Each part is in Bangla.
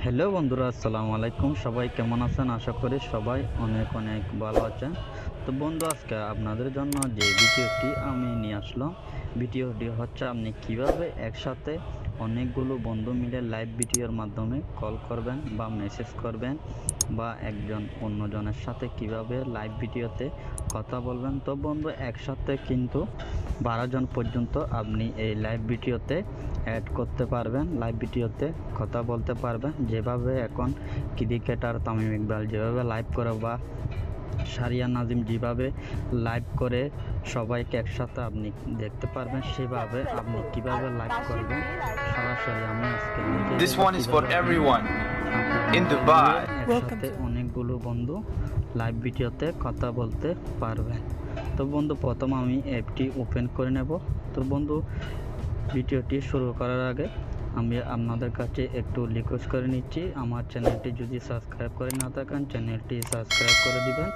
হ্যালো বন্ধুরা, আসসালামু আলাইকুম। সবাই কেমন আছেন? আশা করি সবাই অনেক অনেক ভালো আছেন। তো বন্ধু, আজকে আপনাদের জন্য যে ভিডিওটি আমি নিয়ে আসলাম, ভিডিওটি হচ্ছে আপনি কিভাবে একসাথে অনেকগুলো বন্ধু মিলে লাইভ ভিডিওর মাধ্যমে কল করবেন বা মেসেজ করবেন বা একজন অন্যজনের সাথে কিভাবে লাইভ ভিডিওতে কথা বলবেন। তো বন্ধু, একসাথে কিন্তু 12 জন পর্যন্ত আপনি এই লাইভ ভিডিওতে অ্যাড করতে পারবেন, লাইভ ভিডিওতে কথা বলতে পারবেন। যেভাবে এখন ক্রিকেটার তামিম ইকবাল যেভাবে লাইভ করে বা সারিয়া নাজিম যেভাবে লাইভ করে সবাইকে একসাথে আপনি দেখতে পারবেন, সেভাবে আপনি কিভাবে লাইভ করবেন সরাসরি আমি আজকে This one is for everyone in Dubai. একসাথে অনেকগুলো বন্ধু লাইভ ভিডিওতে কথা বলতে পারবেন। তো বন্ধু, প্রথম আমি অ্যাপটি ওপেন করে নেব। তো বন্ধু, ভিডিওটি শুরু করার আগে আমি আপনাদের কাছে একটু রিকোয়েস্ট করে নিচ্ছি, আমার চ্যানেলটি যদি সাবস্ক্রাইব করে না থাকেন চ্যানেলটি সাবস্ক্রাইব করে দিবেন,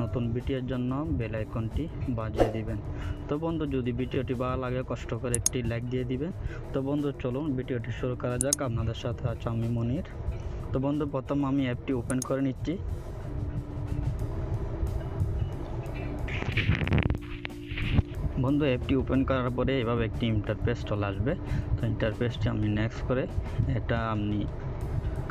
নতুন ভিডিওর জন্য বেল আইকনটি বাজিয়ে দিবেন। তো বন্ধু, যদি ভিডিওটি ভালো লাগে কষ্ট করে একটি লাইক দিয়ে দিবেন। তো বন্ধু, চলুন ভিডিওটি শুরু করা যাক। আপনাদের সাথে আছে আমি মনির। তো বন্ধু, প্রথম আমি অ্যাপটি ওপেন করে নিচ্ছি। বন্ধু, অ্যাপটি ওপেন করার পরে এভাবে একটি ইন্টারফেস চলে আসবে। তো ইন্টারফেসটি আমি নেক্সট করে এটা আপনি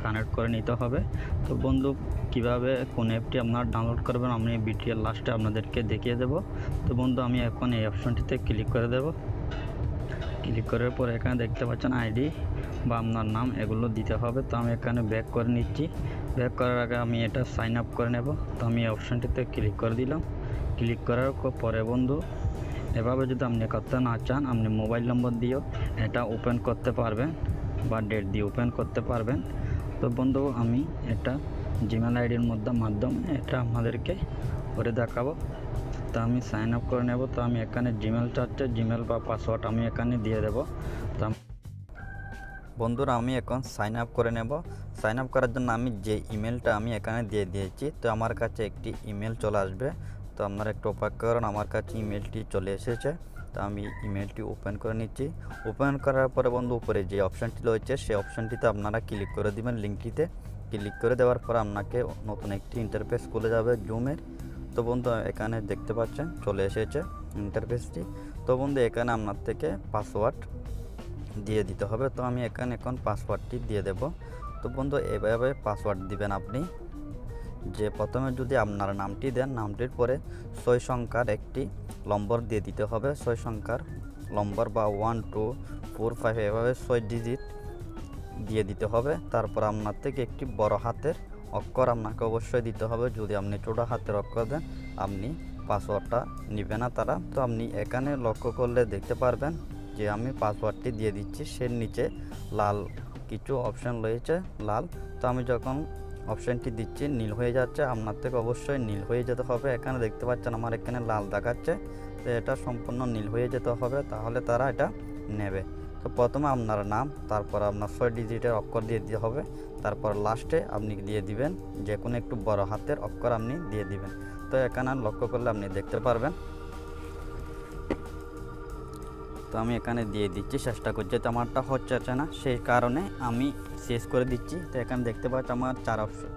কানেক্ট করে নিতে হবে। তো বন্ধু, কিভাবে কোন অ্যাপটি আপনার ডাউনলোড করবেন আমি ভিডিওর লাস্টে আপনাদেরকে দেখিয়ে দেব। তো বন্ধু, আমি এখন এই অপশনটিতে ক্লিক করে দেব। ক্লিক করার পর এখানে দেখতে পাচ্ছেন আইডি বা আপনার নাম এগুলো দিতে হবে। তো আমি এখানে ব্যাক করে নিচ্ছি। ব্যাক করার আগে আমি এটা সাইন আপ করে নেব। তো আমি এই অপশনটিতে ক্লিক করে দিলাম। ক্লিক করার পরে বন্ধু, এভাবে যদি আপনি করতে না চান আপনি মোবাইল নম্বর দিয়েও এটা ওপেন করতে পারবেন বা ডেট দিয়ে ওপেন করতে পারবেন। তো বন্ধু, আমি এটা জিমেল আইডির মাধ্যমে এটা আপনাদেরকে করে দেখাবো। তো আমি সাইন আপ করে নেব। তো আমি এখানে জিমেল চাচ্ছে, জিমেল বা পাসওয়ার্ড আমি এখানে দিয়ে দেব। তো বন্ধুরা, আমি এখন সাইন আপ করে নেব। সাইন আপ করার জন্য আমি যে ইমেলটা আমি এখানে দিয়ে দিয়েছি, তো আমার কাছে একটি ইমেল চলে আসবে। তো আপনারা একটু অপেক্ষা করুন, আমার কাছে ইমেলটি চলে এসেছে। তো আমি ইমেলটি ওপেন করে নিচ্ছি। ওপেন করার পরে বন্ধু, উপরে যে অপশানটি রয়েছে সেই অপশানটিতে আপনারা ক্লিক করে দিবেন। লিঙ্কটিতে ক্লিক করে দেওয়ার পর আপনাকে নতুন একটি ইন্টারফেস খুলে যাবে জুমের। তো বন্ধু, এখানে দেখতে পাচ্ছেন চলে এসেছে ইন্টারফেসটি। তো বন্ধু, এখানে আপনার থেকে পাসওয়ার্ড দিয়ে দিতে হবে। তো আমি এখানে এখন পাসওয়ার্ডটি দিয়ে দেব। তো বন্ধু, এভাবে পাসওয়ার্ড দিবেন আপনি। যে প্রথমে যদি আপনার নামটি দেন, নামটির পরে 6 সংখ্যার একটি নম্বর দিয়ে দিতে হবে। 6 সংখ্যার নম্বর বা 1 2 4 5 এভাবে 6 ডিজিট দিয়ে দিতে হবে। তারপর আপনার থেকে একটি বড় হাতের অক্ষর আপনাকে অবশ্যই দিতে হবে। যদি আপনি ছোট হাতের অক্ষর দেন আপনি পাসওয়ার্ডটা নেবে না তারা। তো আপনি এখানে লক্ষ্য করলে দেখতে পারবেন যে আমি পাসওয়ার্ডটি দিয়ে দিচ্ছি, সে নিচে লাল কিছু অপশান রয়েছে লাল। তো আমি যখন অপশানটি দিচ্ছি নীল হয়ে যাচ্ছে, আপনার থেকে অবশ্যই নীল হয়ে যেতে হবে। এখানে দেখতে পাচ্ছেন আমার এখানে লাল দেখাচ্ছে, তো এটা সম্পূর্ণ নীল হয়ে যেতে হবে, তাহলে তারা এটা নেবে। তো প্রথমে আপনার নাম, তারপর আপনার 6 ডিজিটের অক্ষর দিয়ে দিতে হবে, তারপর লাস্টে আপনি দিয়ে দিবেন যে কোনো একটু বড় হাতের অক্ষর আপনি দিয়ে দিবেন। তো এখানে লক্ষ্য করলে আপনি দেখতে পারবেন। তো আমি এখানে দিয়ে দিচ্ছি, চেষ্টা করছি, তো আমারটা হচ্ছে না সেই কারণে আমি শেষ করে দিচ্ছি। তো এখানে দেখতে পাচ্ছি আমার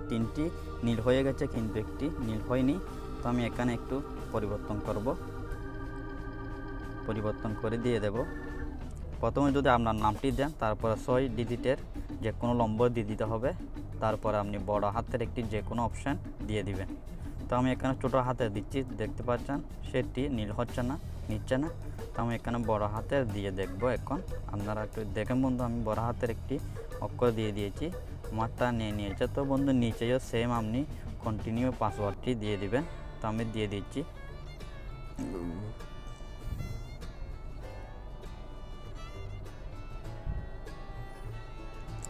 3টি নীল হয়ে গেছে কিন্তু একটি নীল হয়নি। তো আমি এখানে একটু পরিবর্তন করে দিয়ে দেব। প্রথমে যদি আপনার নামটি দেন, তারপরে 6 ডিজিটের যে কোনো নম্বর দিয়ে দিতে হবে, তারপরে আপনি বড় হাতের একটি যে কোনো অপশান দিয়ে দিবেন। তো আমি এখানে ছোটো হাতে দিচ্ছি, দেখতে পাচ্ছেন সেটি নীল হচ্ছে না, নিচ্ছে না। তো আমি এখানে বড় হাতের দিয়ে দেখব। এখন আপনারা একটু দেখেন বন্ধু, আমি বড় হাতের একটি অক্ষর দিয়ে দিয়েছি, আমারটা নিয়ে নিয়েছে। তো বন্ধু, নিচেও সেম আপনি কন্টিনিউ পাসওয়ার্ডটি দিয়ে দিবেন। তো আমি দিয়ে দিচ্ছি।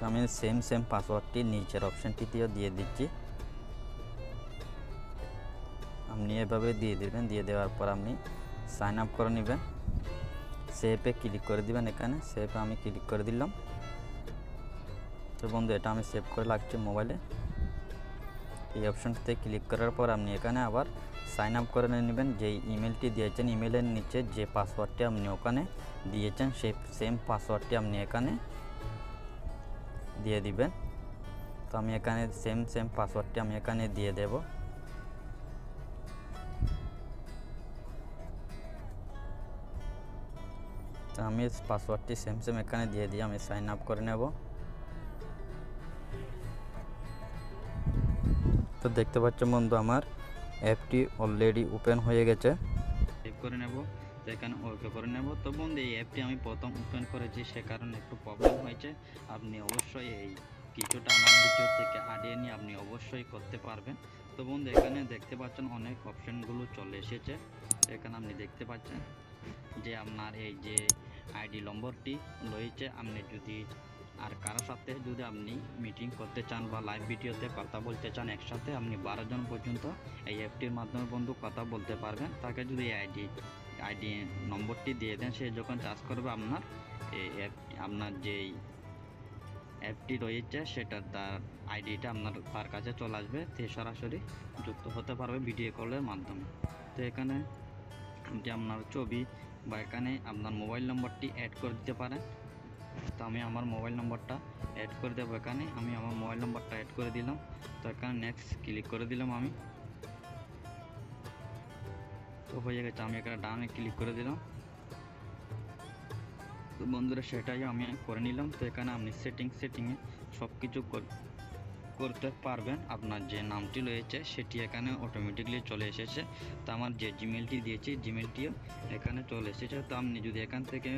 আমি সেম পাসওয়ার্ডটি নিচের অপশানটিতেও দিয়ে দিচ্ছি। আপনি এভাবে দিয়ে দিবেন। দিয়ে দেওয়ার পর আপনি সাইন আপ করে নেবেন। সেভে ক্লিক করে দিবেন। এখানে সেভে আমি ক্লিক করে দিলাম। তো বন্ধু, এটা আমি সেভ করে রাখছি মোবাইলে। এই অপশানটিতে ক্লিক করার পর আপনি এখানে আবার সাইন আপ করে নেবেন। যেই ইমেলটি দিয়েছেন ইমেলের নিচে যে পাসওয়ার্ডটি আপনি ওখানে দিয়েছেন সেই সেম পাসওয়ার্ডটি আপনি এখানে দিয়ে দিবেন। তো আমি এখানে সেম পাসওয়ার্ডটি আমি এখানে দিয়ে দেব। তো আমি পাসওয়ার্ডটি সেম এখানে দিয়ে আমি সাইন আপ করে নেব। তো দেখতে পাচ্ছেন বন্ধু আমার অ্যাপটি অলরেডি ওপেন হয়ে গেছে। সেভ করে নেব, তো এখানে ওকে করে নেব। তো বন্ধু এই অ্যাপটি আমি প্রথম ওপেন করেছি, সে কারণে একটু প্রবলেম হয়েছে। আপনি অবশ্যই এই কিছুটা আমার ভিডিও থেকে আডিয়ে নিয়ে আপনি অবশ্যই করতে পারবেন। তো বন্ধু এখানে দেখতে পাচ্ছেন অনেক অপশনগুলো চলে এসেছে। এখানে আপনি দেখতে পাচ্ছেন যে আপনার এই যে আইডি নম্বরটি রয়েছে। আপনি যদি আর কারো সাথে যদি আপনি মিটিং করতে চান বা লাইভ ভিডিওতে কথা বলতে চান একসাথে, আপনি 12 জন পর্যন্ত এই অ্যাপটির মাধ্যমে বন্ধু কথা বলতে পারবেন। তাকে যদি আইডি নম্বরটি দিয়ে দেন, সে যখন চার্জ করবে আপনার এই আপনার যেই অ্যাপটি রয়েছে সেটা তার আইডিটা তার কাছে চলে আসবে, সে সরাসরি যুক্ত হতে পারবে ভিডিও কলের মাধ্যমে। তো এখানে আপনি আপনার ছবি বা এখানে আপনার মোবাইল নম্বরটি অ্যাড করে দিতে পারেন। তো আমি আমার মোবাইল নম্বরটা অ্যাড করে দেবো। এখানে আমি আমার মোবাইল নম্বরটা অ্যাড করে দিলাম। তো এখানে নেক্সট ক্লিক করে দিলাম আমি। তো হয়ে গেছে, আমি এখানে ডানে ক্লিক করে দিলাম। তো বন্ধুরা সেটাই আমি করে নিলাম। তো এখানে আপনি সেটিংয়ে সব কিছু করতে পারবেন। আপনার যে নামটি রয়েছে সেটি এখানে অটোমেটিকলি চলে এসেছে। তো আমার যে জিমেলটি দিয়েছি জিমেলটিও এখানে চলে এসেছে। তো আপনি যদি এখান থেকে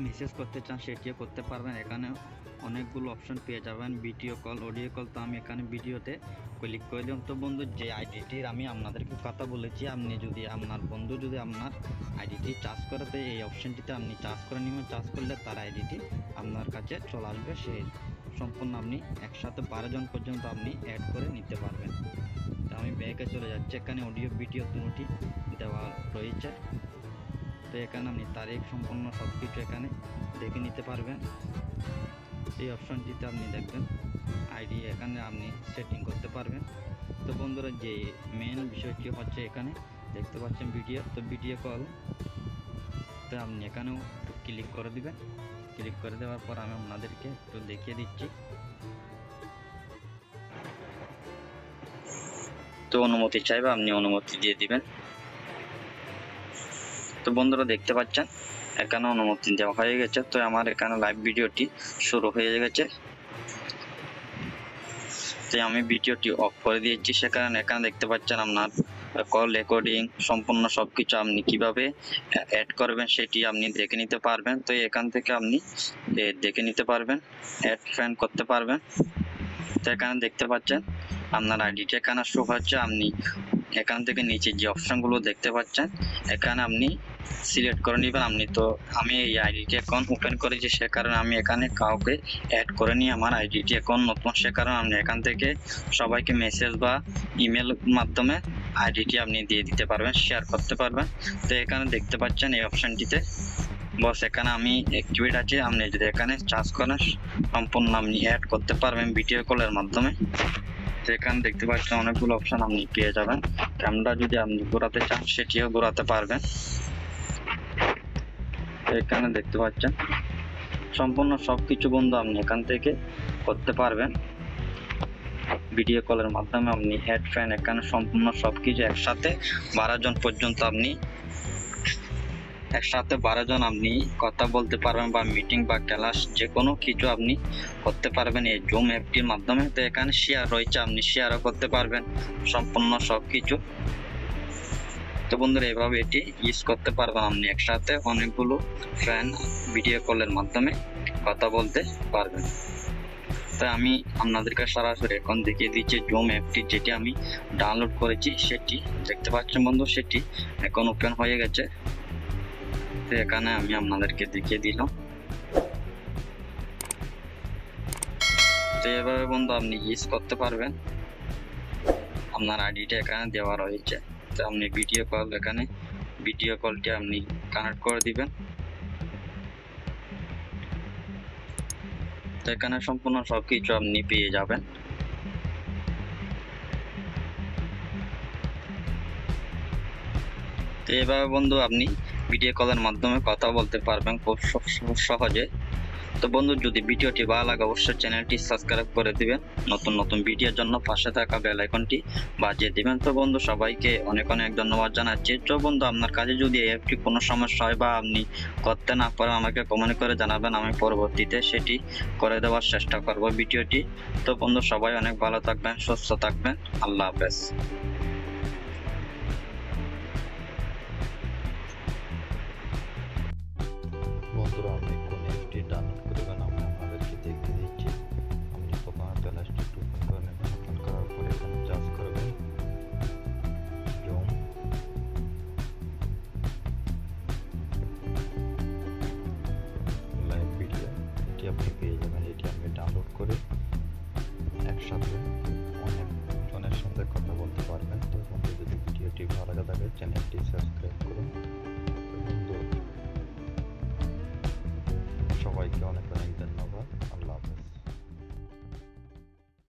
মেসেজ করতে চান সেটিও করতে পারবেন। এখানে অনেকগুলো অপশন পেয়ে যাবেন, ভিডিও কল, অডিও কল। তো আমি এখানে ভিডিওতে ক্লিক করে দিলাম। তো বন্ধু যে আইডিটির আমি আপনাদেরকে কথা বলেছি, আপনি যদি আপনার বন্ধু যদি আপনার আইডিটি চার্জ করে, তো এই অপশনটিতে আপনি চার্জ করে নেবেন। চার্জ করলে তার আইডিটি আপনার কাছে চলে আসবে। সে সম্পূর্ণ আপনি একসাথে 12 জন পর্যন্ত আপনি অ্যাড করে নিতে পারবেন। তো আমি ব্যাকে চলে যাচ্ছি। এখানে অডিও ভিডিও দুটি দেওয়া রয়েছে। তো এখানে আপনি তারিখ সম্পূর্ণ সব কিছু এখানে দেখে নিতে পারবেন। এই অপশনটিতে আপনি দেখবেন আইডি এখানে আপনি সেটিং করতে পারবেন। তো বন্ধুরা যে মেন বিষয়টি হচ্ছে এখানে দেখতে পাচ্ছেন ভিডিও। তো ভিডিও কল, তো আপনি এখানেও ক্লিক করে দিবেন। ক্লিক করে দেওয়ার পর আমি আপনাদেরকে একটু দেখিয়ে দিচ্ছি। তো অনুমতি চাইবে, আপনি অনুমতি দিয়ে দিবেন। তো বন্ধুরা দেখতে পাচ্ছেন এখানে অনুমতি দেওয়া হয়ে গেছে। তো আমার এখানে লাইভ ভিডিওটি শুরু হয়ে গেছে। তো আমি ভিডিওটি অফ করে দিয়েছি। সে কারণে এখানে দেখতে পাচ্ছেন আপনার কল রেকর্ডিং সম্পূর্ণ সবকিছু আপনি কিভাবে অ্যাড করবেন সেটি আপনি দেখে নিতে পারবেন। তো এখান থেকে আপনি দেখে নিতে পারবেন, অ্যাড ফ্রেন্ড করতে পারবেন। তো এখানে দেখতে পাচ্ছেন আপনার আইডিটা এখানে শো হচ্ছে। আপনি এখান থেকে নিচে যে অপশনগুলো দেখতে পাচ্ছেন এখানে আপনি সিলেক্ট করে নেবেন। আমি এই আইডিটি এখন ওপেন করেছি, সে কারণে আমি এখানে কাউকে অ্যাড করে নিই। আমার আইডিটি এখন নতুন, সে কারণে আপনি এখান থেকে সবাইকে মেসেজ বা ইমেল মাধ্যমে আইডিটি আপনি দিয়ে দিতে পারবেন, শেয়ার করতে পারবেন। তো এখানে দেখতে পাচ্ছেন এই অপশনটিতে বস এখানে আমি অ্যাক্টিভেট আছে। আপনি যদি এখানে চার্জ করেন সম্পূর্ণ আপনি অ্যাড করতে পারবেন ভিডিও কলের মাধ্যমে। তো এখানে দেখতে পাচ্ছেন অনেকগুলো অপশন আপনি পেয়ে যাবেন। ক্যামেরা যদি আপনি ঘোরাতে চান সেটিও ঘোরাতে পারবেন। তো এখানে দেখতে পাচ্ছেন সম্পূর্ণ সবকিছু বন্ধু আপনি এখান থেকে করতে পারবেন ভিডিও কলের মাধ্যমে। আপনি অ্যাড ফ্রেন্ড এখানে সম্পূর্ণ সবকিছু একসাথে 12 জন পর্যন্ত আপনি একসাথে 12 জন আপনি কথা বলতে পারবেন, বা মিটিং বা ক্লাস যে কোনো কিছু আপনি করতে পারবেন এই জুম অ্যাপটির মাধ্যমে। তো এখানে শেয়ার রয়েছে, আপনি শেয়ারও করতে পারবেন সম্পূর্ণ সবকিছু। তো বন্ধুরা এভাবে এটি ইউজ করতে পারবেন, আপনি একসাথে অনেকগুলো ফ্রেন্ড ভিডিও কলের মাধ্যমে কথা বলতে পারবেন। তো আমি আপনাদেরকে সরাসরি এখন দেখিয়ে দিচ্ছি জুম অ্যাপটি যেটি আমি ডাউনলোড করেছি সেটি দেখতে পাচ্ছেন বন্ধু, সেটি এখন ওপেন হয়ে গেছে। তো এখানে আমি আপনাদেরকে দেখিয়ে দিলাম। তো এভাবে বন্ধু আপনি ইউজ করতে পারবেন। আপনার আইডিটা এখানে দেওয়া রয়েছে। তো আপনি ভিডিও কল, এখানে ভিডিও কলটি আপনি কানেক্ট করে দিবেন। তো এখানে সম্পূর্ণ সবকিছু আপনি পেয়ে যাবেন। তো এভাবে বন্ধু আপনি ভিডিও কলের মাধ্যমে কথা বলতে পারবেন খুব সহজে। তো বন্ধু যদি ভিডিওটি ভালো লাগে অবশ্যই চ্যানেলটি সাবস্ক্রাইব করে দিবেন, নতুন নতুন ভিডিওর জন্য পাশে থাকা বেল আইকনটি বাজিয়ে দিবেন। তো বন্ধু সবাইকে অনেক অনেক ধন্যবাদ জানাচ্ছি। তো বন্ধু আপনার কাজে যদি এই অ্যাপটি কোনো সমস্যা হয় বা আপনি করতে না পারেন আমাকে কমেন্ট করে জানাবেন, আমি পরবর্তীতে সেটি করে দেওয়ার চেষ্টা করব ভিডিওটি। তো বন্ধু সবাই অনেক ভালো থাকবেন, সুস্থ থাকবেন, আল্লাহ হাফেজ। বন্ধুরা আপনি কোন অ্যাপটি ডাউনলোড করবেন আমি আপনাদেরকে দেখতে দিচ্ছি। আপনি প্রথমে প্লে স্টোর ওপেন করে নেবেন, ওপেন করার পরে এখানে চার্জ করবেন জুম, লাইভ ভিডিও, এটি আপনি পেয়ে যাবেন। এটি আপনি ডাউনলোড করে একসাথে অনেক জনের সাথে কথা বলতে পারবেন। তো বন্ধু যদি ভিডিওটি ভালো লাগে থাকে চ্যানেলটি সাবস্ক্রাইব করুন। বন্ধু সবাইকে অনেক অনেক ধন্যবাদ।